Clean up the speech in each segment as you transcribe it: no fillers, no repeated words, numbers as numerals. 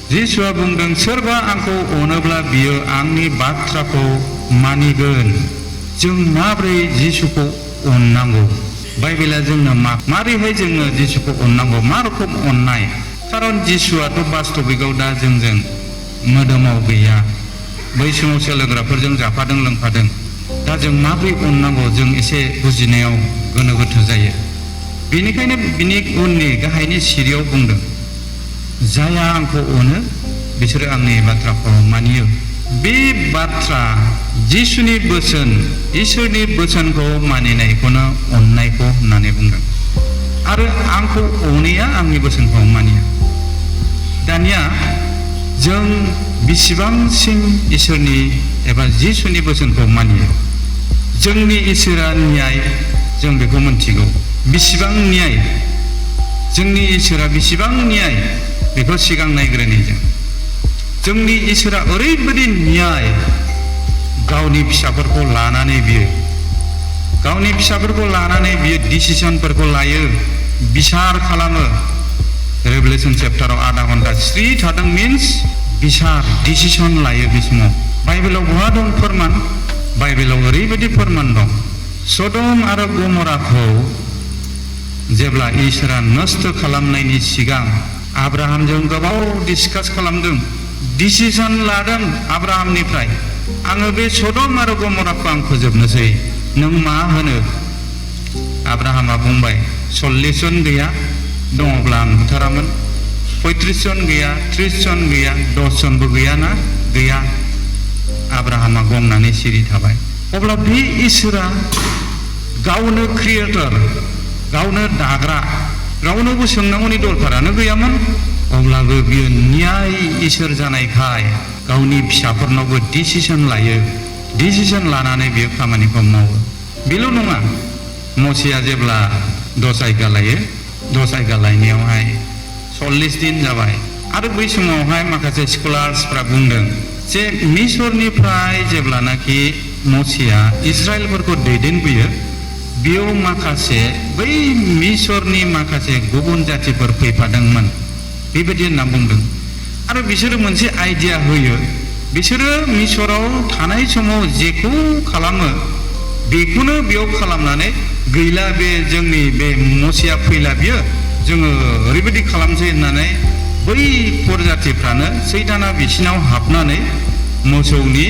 जिसुआ बुंदों सोरबा आंखौ अनोब्ला बियो आंनि बाथ्राखौ मानिगोन। जों माब्रै जिसुखौ अननांगौ? बाइबेला जोंनो मारैहाय जोङो जिसुखौ अननांगौ? मा रोखोम अननाय? खारन जिसुआथ' बास्तबिकआव दा जोंजों मोदोमाव गैया। बै समाव सोलोंग्राफोरजों जाफादों लोंफादों। दा जों माब्रै अननांगौ जों एसे बुजिनायाव गोनो गोथो जायो। बेनिखायनो बिनि उननि गाहायनि सिरियाव बुंदों, जाया आंखौ अनो बिसोरो आंनि बाथ्राखौ मानियो। बे बाथ्रा जिसुनि बोसोन, इसोरनि बोसोनखौ मानिनायखौनो अननायखौ होननानै बुंदों। आरो आंखौ अनैया आंनि बोसोनखौ मानिया। दानिया जों बेसेबांसिम इसोरनि एबा जिसुनि बोसोनखौ मानियो? जोंनि इसोरा न्याय, जों बेखौ मोनथिगौ। बेसेबां न्याय? जोंनि इसोरा बेसेबां न्याय बेखौ सिगां नायग्रोनि जों। जोंनि इसोरा ओरैबायदि न्याय, गावनि फिसाफोरखौ लानानै बियो डिसिसनफोरखौ लायो, बिसार खालामो। रेभेलेसन चेप्टाराव आधा घन्टा स्रि थादों मिन्स बिसार, डिसिसन लायो बे समाव। बाइबेलाव बहा दं फोरमान? बाइबेलाव ओरैबायदि फोरमान दं। सदम आरो गमराखौ जेब्ला इसोरा नष्ट खालामनायनि सिगां आब्राहामजों गोबाव डिसकास खालामदों, डिसिसन लादों आब्राहामनिफ्राय, आङो बे सदम आरो गमराखौ आं फोजोबनोसै, नों मा होनो? आब्राहामा बुंबाय, 40 जन गैया, दङब्ला आं बुथारामोन। 35 जन गैया, 30 जन गैया, 10 जनबो गैयाना? गैया। आब्राहामा गंनानै सिरि थाबाय। अब्ला बे इसोरा गावनो क्रिएटर, गावनो दाग्रा, रावनोबो सोंनांगौनि दरखारानो गैयामोन। अब्लाबो बियो न्याय इसोर जानायखाय गावनि फिसाफोरनावबो डिसिसन लायो। डिसिसन लानानै बियो खामानिखौ मावो। बेल' नङा, मसिया जेब्ला 10 आयगा लायो, 10 आयगा लायनायावहाय 40 दिन जाबाय। आरो बै समावहाय माखासे स्कलार्सफ्रा बुंदों जे मिसरनिफ्राय जेब्लानाखि मसिया इजराइलफोरखौ दैदेनबोयो, बेयाव माखासे बै मिसरनि माखासे गुबुन जातिफोर फैफादोंमोन, बेबायदि होनना बुंदों। आरो बिसोरो मोनसे आइडिया होयो, बिसोरो मिसराव थानाय समाव जेखौ खालामो बेखौनो बेयाव खालामनानै गैला, बे जोंनि बे मसिया फैला बियो, जोङो ओरैबायदि खालामसै होननानै बै प्रजातिफ्रानो सैताना बिसिनाव हाबनानै मोसौनि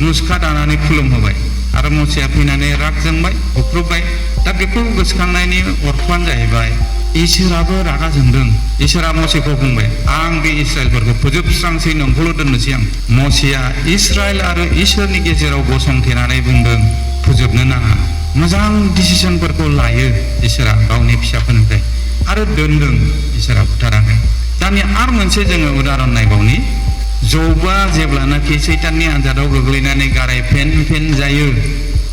मुसखा दानानै खुलुमहोबाय। आरो मसिया फैनानै राग जोंबाय, बुख्रुबबाय। दा बेखौ गोसोखांनायनि अर्थआनो जाहैबाय, इसोराबो रागा जोंदों। इसोरा मसेखौ बुंबाय, आं बे इस्राएलफोरखौ फोजोबस्रांसै, नोंखौल' दोननोसै आं। मसिया इस्राएल आरो इसोरनि गेजेराव गसंथेनानै बुंदों, फोजोबनो नाङा। मोजां डिसिसनफोरखौ लायो इसोरा गावनि फिसाफोरनिफ्राय, आरो दोनदों, इसोरा बुथाराखै। दानिया आरो मोनसे जोङो उदाहरन नायबावनि। जबा जेब्लानाखि सैताननि आनजादाव गोग्लैनानै गाराय फेन फेन जायो,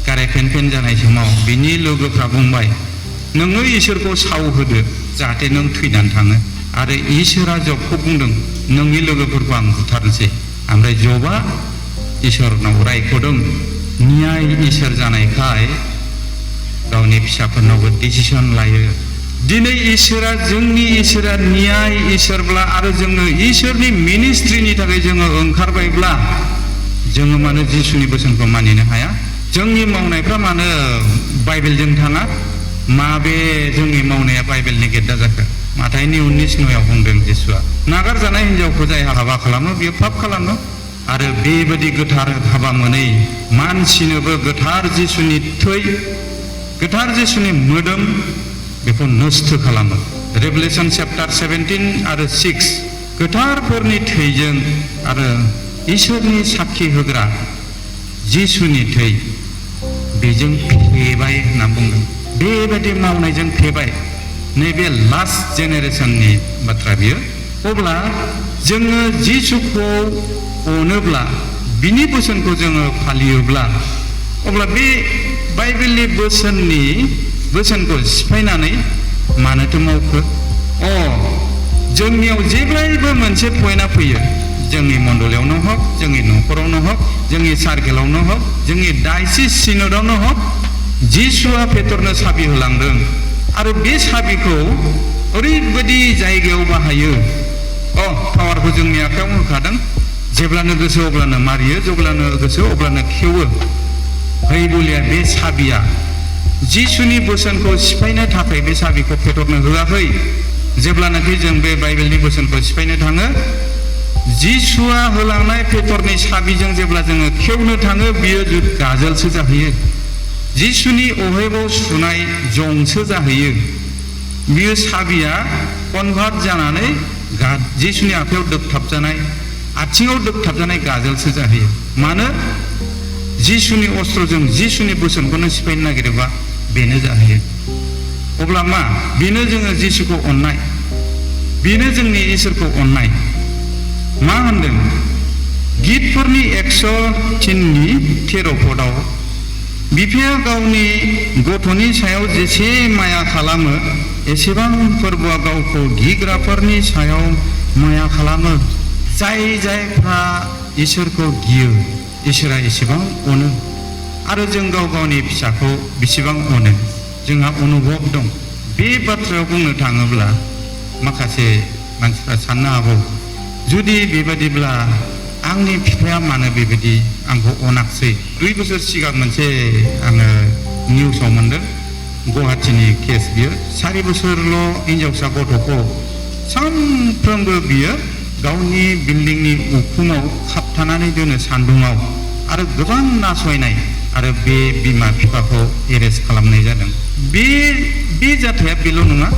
गाराय फेन फेन जानाय समाव बिनि लोगोफ्रा बुंबाय, नोङो इसोरखौ सावहोदो जाहाथे नों थैनानै थाङो। आरो इसोरा जबखौ बुंदों, नोंनि लोगोफोरखौ आं बुथारनोसै। ओमफ्राय जबा इसोरनाव रायख'दों। न्याय इसोर जानायखाय गावनि फिसाफोरनावबो डिसिसन लायो। दिनै इसोरा, जोंनि इसोरा न्याय इसोरब्ला आरो जोङो इसोरनि मिनिस्ट्रिनि थाखाय जोङो ओंखारबायब्ला, जोङो मानो जिसुनि बोसोनखौ मानिनो हाया? जोंनि मावनायफ्रा मानो बाइबेलजों थाङा? माबे जोंनि मावनाया बाइबेलनि गेद्दा जाखो? माथाइनि 19:9 बुंदों जिसुआ, नागारजानाय हिन्जावखौ जाय हाबा खालामो बियो पाप खालामो। आरो बेबायदि गोथार हाबा मोनै मानसिनोबो गोथार जिसुनि थै, गोथार जिसुनि मोदोम, बेखौ नस्थ खालामो। रेभेलेसन चेप्टार 17 आरो 6, गोथारफोरनि थैजों आरो इसोरनि साखि होग्रा जिसुनि थै, बेजों फेबाय होनना बुंदों। बेबायदि मावनायजों फेबाय। नैबे लास्ट जेनेरेसननि बाथ्रा बियो। अब्ला जोङो जिसुखौ अनोब्ला, बिनि बोसोनखौ जोङो फालियोब्ला, अब्ला बे बाइबेलनि बोसोनखौ सिफायनानै मानोथो मावखो? जोंनियाव जेब्लायबो मोनसे पइन्टआ फैयो, जोंनि मण्डलियावनो हक, जोंनि न'खरावनो हक, जोंनि सार्केलावनो हक, जोंनि डायसिस सिन'दावनो हक, जिसुआ पेटरनो साबि होलांदों। आरो बे साबिखौ ओरैबायदि जायगायाव बाहायो, पावारखौ जोंनि आखायाव होखादों जेब्लानो गोसो अब्लानो मारियो जेब्लानो गोसो अब्लानो खेवो हैबुलिया बे साबिया जिसुनि बोसोनखौ सिफायनो थाखाय बे साबिखौ फेटरनो होआखै जेब्लानाखि जों बे बाइबेलनि बोसोनखौ सिफायनो थाङो जिसुआ होलांनाय फेटरनि साबिजों जेब्ला जोङो खेवनो थाङो बियो गाजोलसो जाहैयो जिसुनि अहेबाव सुनाय जंसो जाहैयो बियो साबिया कनभार्ट जानानै जिसुनि आखायाव दोगथाबजानाय आथिङाव दोगथाबजानाय गाजोलसो जाहैयो मानो जिसुनि अस्त्रजों जिसुनि बोसोनखौनो सिफायनो नागिरोबा बेनो जाहैयो अब्ला मा बेनो जोङो जिसुखौ अननाय बेनो जोंनि इसोरखौ अननाय मा होनदों गितफोरनि 103:13 पदआव बिफाया गावनि गथ'नि सायाव जेसे माया खालामो एसेबां फोरबोआ गावखौ गिग्राफोरनि सायाव माया खालामो जाय जायफ्रा इसोरखौ गियो इसोरा एसेबां अनो आरो जों गाव गावनि फिसाखौ बेसेबां अनो जोंहा अनुभब दं बे बाथ्रायाव बुंनो थाङोब्ला माखासे मानसिफ्रा साननो हागौ जुदि बेबादिब्ला आंनि बिफाया मानो बेबायदि आंखौ अनाखसै 2 बोसोर सिगां मोनसे आङो निउसाव मोनदों गुवाहाटीनि केस बियो 4 बोसोरल' हिनजावसा गथ'खौ सानफ्रोमबो बियो गावनि बिल्डिंनि उखुमाव खाबथानानै दोनो सान्दुङाव आरो गोबां नासयनाय आरो बे बिमा बिफाखौ एरेस्ट खालामनाय जादों बे जाथाया बेल' नङा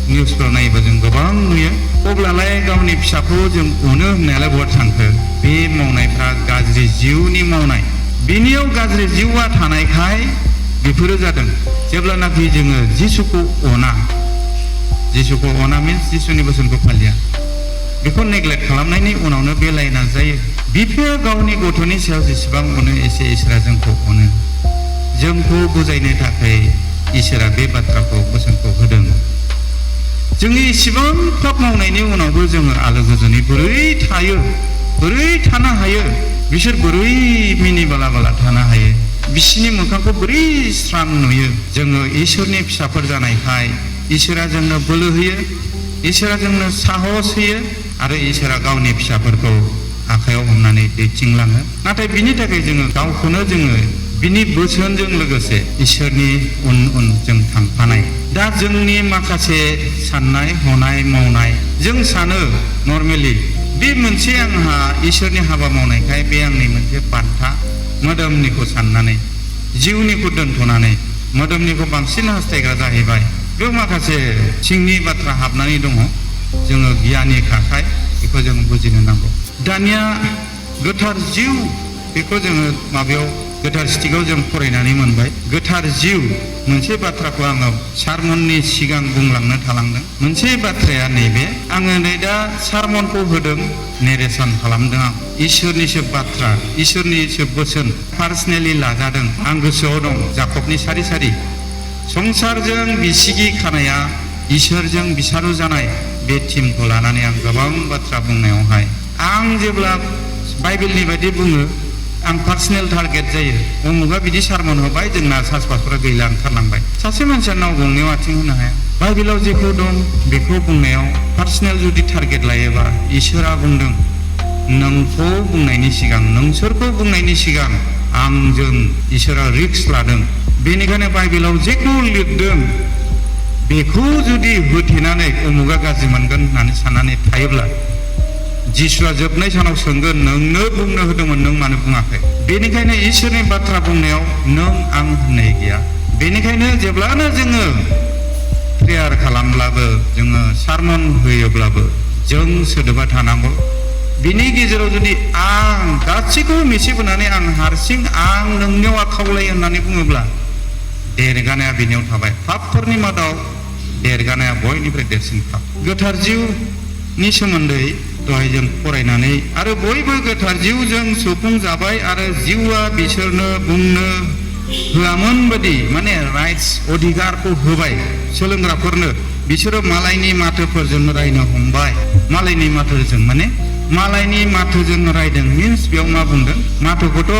निउसफ्राव नायोबा जों गोबां नुयो अब्लालाय गावनि फिसाखौ जों अनो होननायालाय बहा थांखो बे मावनायफ्रा गाज्रि जिउनि मावनाय बेनियाव गाज्रि जिउआ थानायखाय बेफोरो जादों जेब्लानाखि जोङो जिसुखौ अना मिन्स जिसुनि बोसोनखौ फालिया बेखौ नेग्लेक्ट खालामनायनि उनावनो बे लाइना जायो बिफाया गावनि गथ'नि सायाव जेसेबां अनो एसे इसोरा जोंखौ अनो जोंखौ बुजायनो थाखाय इसोरा बे बाथ्राखौ बोसोनखौ होदों जोंनि इसेबां पाप मावनायनि उनावबो जोङो आलो गोजोनै बोरै थायो बोरै थानो हायो बिसोर बोरै मिनि बाला बाला थानो हायो बिसिनि मोखांखौ बोरै स्रां नुयो जोङो इसोरनि फिसाफोर जानायखाय इसोरा जोंनो बोलो होयो इसोरा जोंनो साहस होयो आरो इसोरा गावनि फिसाफोरखौ आखायाव हमनानै दैथिंलाङो नाथाय बिनि थाखाय जोङो गावखौनो जोङो बिनि बोसोनजों लोगोसे इसोरनि उन उन जों थांफानाय दा जोंनि माखासे साननाय हनाय मावनाय जों सानो नर्मेलि बे मोनसे आंहा इसोरनि हाबा मावनायखाय बे आंनि मोनसे बान्था मोदोमनिखौ साननानै जिउनिखौ दोनथ'नानै मोदोमनिखौ बांसिन हास्थायग्रा जाहैबाय बेयाव माखासे सिंनि बाथ्रा हाबनानै दङ जोङो गियानि खाखाय बेखौ जों बुजिनो नांगौ दानिया गोथार जिउ बेखौ जोङो माबायाव गोथार स्टिकआव जों फरायनानै मोनबाय गोथार जिउ मोनसे बाथ्राखौ आङो सारमननि सिगां बुंलांनो थालांदों मोनसे बाथ्राया नैबे आङो नै दा सारमनखौ होदों नेरेसन खालामदों आं इसोरनिसो बाथ्रा इसोरनिसो बोसोन पार्सनेलि लाजादों आं गोसोआव दं जाकबनि सारि सारि संसारजों बिसिगि खानाया इसोरजों बिसारु जानाय बे थिमखौ लानानै आं गोबां बाथ्रा बुंनायावहाय आं जेब्ला बाइबेलनि बायदि बुङो आं पार्सनेल टारगेट जायो उमुगा बिदि सारमन होबाय जोंना सासपासफोरा गैला ओंखारलांबाय सासे मानसिया नाव गंनायाव आथिं होनो हाया बाइबेलाव जेखौ दं बेखौ बुंनायाव पार्सनेल जुदि टारगेट लायोबा इसोरा बुंदों नोंखौ बुंनायनि सिगां नोंसोरखौ बुंनायनि सिगां आंजों इसोरा रिक्स लादों बेनिखायनो बाइबेलाव जेखौ लिरदों बेखौ जुदि होथेनानै उमुगा गाज्रि मोनगोन होननानै साननानै थायोब्ला जिसुआ जोबनाय सानाव सोंगोन नोंनो बुंनो होदोंमोन नों मानो बुङाखै बेनिखायनो इसोरनि बाथ्रा बुंनायाव नों आं होननाय गैया बेनिखायनो जेब्लानो जोङो प्रेयार खालामब्लाबो जोङो सारमन होयोब्लाबो जों सोदोबा थानांगौ बिनि गेजेराव जुदि आं गासैखौबो मिथिबोनानै आं हारसिं आं नोंनियाव खावलायो होननानै बुङोब्ला देरगानाया बेनियाव थाबाय पापफोरनि मादाव देरगानाया बयनिफ्राय देरसिन पाप गोथार जिउनि सोमोन्दै दहाय जों फरायनानै आरो बयबो गोथार जिउजों सुफुंजाबाय आरो जिउआ बिसोरनो बुंनो होआमोन बादि माने राइट्स अधिकारखौ होबाय सोलोंग्राफोरनो बिसोरो मालायनि माथोफोरजों रायनो हमबाय मालायनि माथोजों माने मालायनि माथोजों रायदों मिन्स बेयाव मा बुंदों माथोखौथ'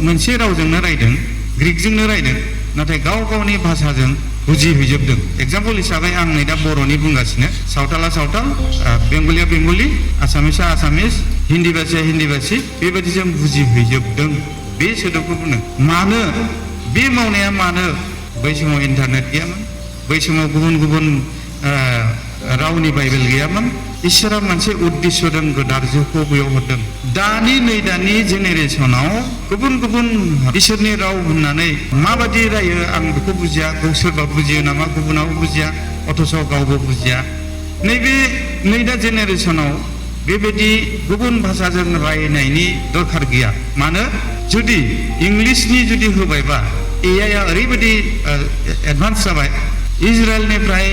मोनसे रावजोंनो रायदों ग्रिकजोंनो रायदों नाथाय गाव गावनि भाषाजों बुजिहैजोबदों एग्जाम्पल हिसाबै आं नै दा बर'नि बुंगासिनो सावताला सावताल बेंगलिया बेंगलि आसामिसा आसामिस हिन्दी भाषिया हिन्दी भाषी बेबायदि जों बुजिहैजोबदों बे सोदोबखौ बुंनो मानो बे मावनाया मानो बै समाव इन्टारनेट गैयामोन बै समाव गुबुन गुबुन रावनि बाइबेल गैयामोन इसोरा मोनसे उद्देश्य दं गोदार जिउखौ बेयाव हरदों दानि जेनेरेसनाव गुबुन गुबुन इसोरनि राव होननानै माबादि रायो आं बेखौ बुजिया सोरबा बुजियो नामा गुबुनाबो बुजिया अथच गावबो बुजिया नै दा जेनेरेसनाव बेबायदि गुबुन भाषाजों रायनायनि दरखार गैया मानो जुदि इंलिसनि जुदि होबायबा एआइ आ ओरैबायदि एडभान्स जाबाय इजराइलनिफ्राय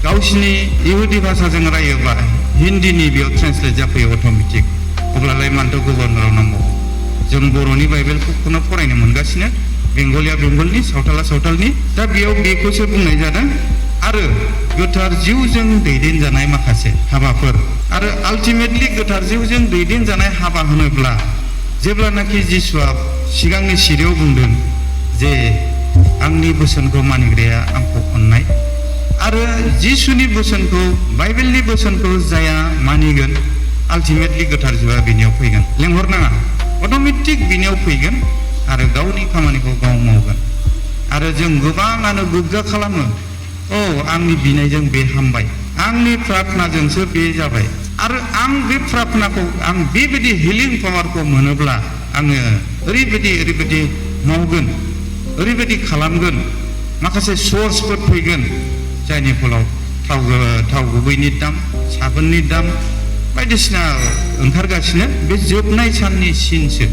गावसिनि इहुदी भाषाजों रायोबा हिन्दीनि बेयाव ट्रेन्सलेट जाफैयो अट'मेटिक अब्लालाय मानोथो गुबुन राव नांगौ जों बर'नि बाइबेलखौनो फरायनो मोनगासिनो बेंगलिया बेंगलनि सावताला सावतालनि दा बेयाव बेखौसो बुंनाय जादों आरो गोथार जिउजों दैदेनजानाय माखासे हाबाफोर आरो आल्टिमेटलि गोथार जिउजों दैदेनजानाय हाबा होनोब्ला जेब्लानाखि जिसुआ सिगांनि सिरियाव बुंदों जे आंनि बोसोनखौ मानिग्राया आंखौ अननाय आरो जिसुनि बोसोनखौ बाइबेलनि बोसोनखौ जाया मानिगोन आल्टिमेटलि गोथार जिउआ बिनियाव फैगोन लेंहरनाङा अट'मेटिक बिनियाव फैगोन आरो गावनि खामानिखौ गाव मावगोन आरो जों गोबाङानो गोग्गा खालामो आंनि बिनायजों बे हामबाय आंनि प्रार्थनाजोंसो बे जाबाय आरो आं बे प्रार्थनाखौ आं बेबायदि हिलिं पावारखौ मोनोब्ला आङो ओरैबायदि मावगोन ओरैबायदि खालामगोन माखासे सर्सफोर फैगोन जायनि फलाव थाव गुबैनि दाम साबोननि दाम बायदिसिना ओंखारगासिनो बे जोबनाय साननि सिनसो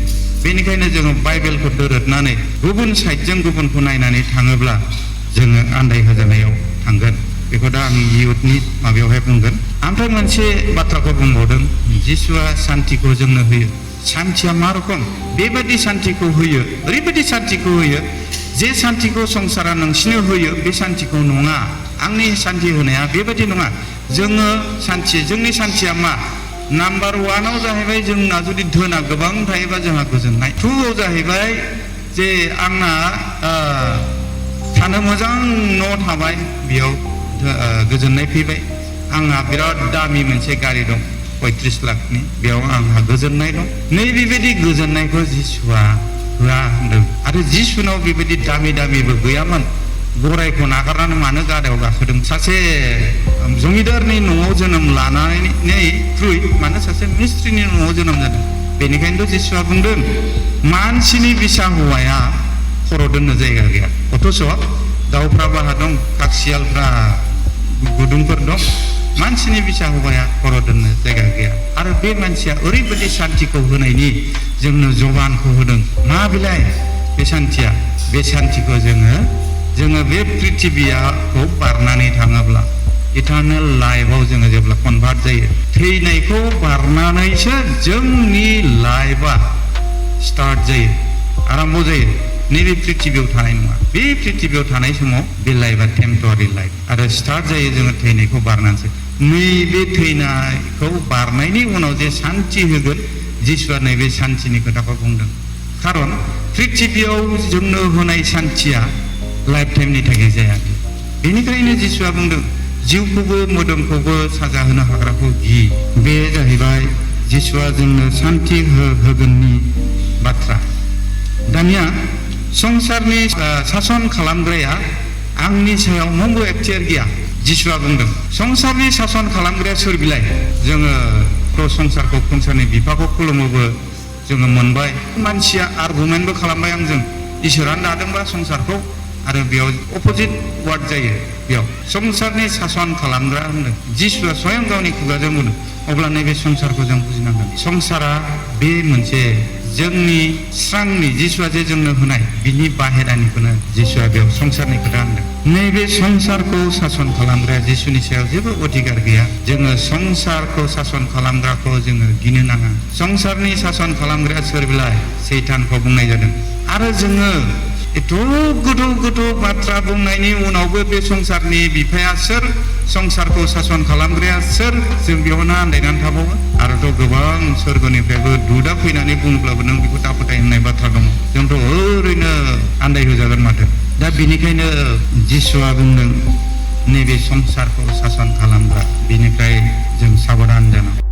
बेनिखायनो जोङो बाइबेलखौ दोरोदनानै गुबुन साइडजों गुबुनखौ नायनानै थाङोब्ला जोङो आन्दायहोजानायाव थांगोन बेखौ दा आं इयुथनि माबायावहाय बुंगोन ओमफ्राय मोनसे बाथ्राखौ बुंबावदों जिसुआ सान्थिखौ जोंनो होयो सान्थिया मा रखम बेबायदि सान्थिखौ होयो ओरैबायदि सान्थिखौ होयो जे सान्थिखौ संसारा नोंसिनो होयो बे सान्थिखौ नङा आंनि सान्थि होनाया बेबायदि नङा जोंनि सान्थिया मा नाम्बार 1 जाहैबाय जोंना जुदि धोना गोबां थायोबा जोंहा गोजोननाय 2 जाहैबाय जे आंना थानो मोजां न' थाबाय बेयाव गोजोननाय फैबाय आंहा बिराद दामि मोनसे गारि दं 35 लाखनि बेयाव आंहा गोजोननाय दं नै बेबायदि गोजोननायखौ जिसुआ होआ होनदों आरो जिसुनाव बेबायदि दामिबो गैयामोन गरायखौ नागारनानै मानो गादायाव गाखोदों सासे जमिदारनि न'आव जोनोम लानायनिख्रुइ मानो सासे मिस्ट्रिनि न'आव जोनोम जादों बेनिखायनोथ' जिसुआ बुंदों मानसिनि बिसा हौवाया खर' दोननो जायगा गैया अथच दाउफ्रा बाहा दं काकसियालफ्रा गुदुंफोर दं मानसिनि बिसा हौवाया खर' दोननो जायगा गैया आरो बे मानसिया ओरैबायदि सान्थिखौ होनायनि जोंनो जबानखौ होदों मा बिलाय बे सान्थिखौ जोङो बे पृथिबियाखौ बारनानै थाङोब्ला इटारनेल लाइफआव जोङो जेब्ला कनभार्ट जायो थैनायखौ बारनानैसो जोंनि लाइफआ स्टार्ट जायो आरम्भ जायो नैबे पृथिबियाव थानाय नङा बे पृथिबियाव थानाय समाव बे लाइफआ टेम्परारि लाइफ आरो स्टार्ट जायो जोङो थैनायखौ बारनानैसो नैबे थैनायखौ बारनायनि उनाव जे सान्थि होगोन जिसुआ नैबे सान्थिनि खोथाखौ बुंदों खारन पृथिबियाव जोंनो होनाय सान्थिया लाइफ टाइमनि थाखाय जाया बेनिखायनो जिसुआ बुंदों जिउखौबो मोदोमखौबो साजा होनो हाग्राखौ गि बे जाहैबाय जिसुआ जोंनो सान्थि होगोननि बाथ्रा दानिया संसारनि सासन खालामग्राया आंनि सायाव मोनबो एक्टियार गैया जिसुआ बुंदों संसारनि सासन खालामग्राया सोर बिलाय जोङो संसारखौ संसारनि बिफाखौ खुलुमोबो जोङो मोनबाय मानसिया आर्गुमेन्टबो खालामबाय आंजों इसोरानो दादोंबा संसारखौ आरो बेयाव अपोजिट वार्ड जायो बेयाव संसारनि सासन खालामग्रा होनदों जिसुआ स्वयं गावनि खुगाजों बुंदों अब्ला नैबे संसारखौ जों बुजिनांगोन संसारा बे मोनसे जोंनि स्रांनि जिसुआ जे जोंनो होनाय बिनि बाहेरानिखौनो जिसुआ बेयाव संसारनि खोथा होनदों नैबे संसारखौ सासन खालामग्राया जिसुनि सायाव जेबो अधिकार गैया जोङो संसारखौ सासन खालामग्राखौ जोङो गिनो नाङा संसारनि सासन खालामग्राया सोर बिलाय सैतानखौ बुंनाय जादों आरो जोङो एथ' गोथौ बाथ्रा बुंनायनि उनावबो बे संसारनि बिफाया सोर संसारखौ सासन खालामग्राया सोर जों बेयावनो आन्दायनानै थाबावो आरोथ' गोबां सोरगोनिफ्रायबो दुदा फैनानै बुङोब्लाबो नों बेखौ दाफोथाय होननाय बाथ्रा दङ जोंथ' ओरैनो आन्दायहोजागोन माथो दा बेनिखायनो जिसुआ बुंदों नैबे संसारखौ सासन खालामग्रा बेनिफ्राय जों साबधान जानांगौ।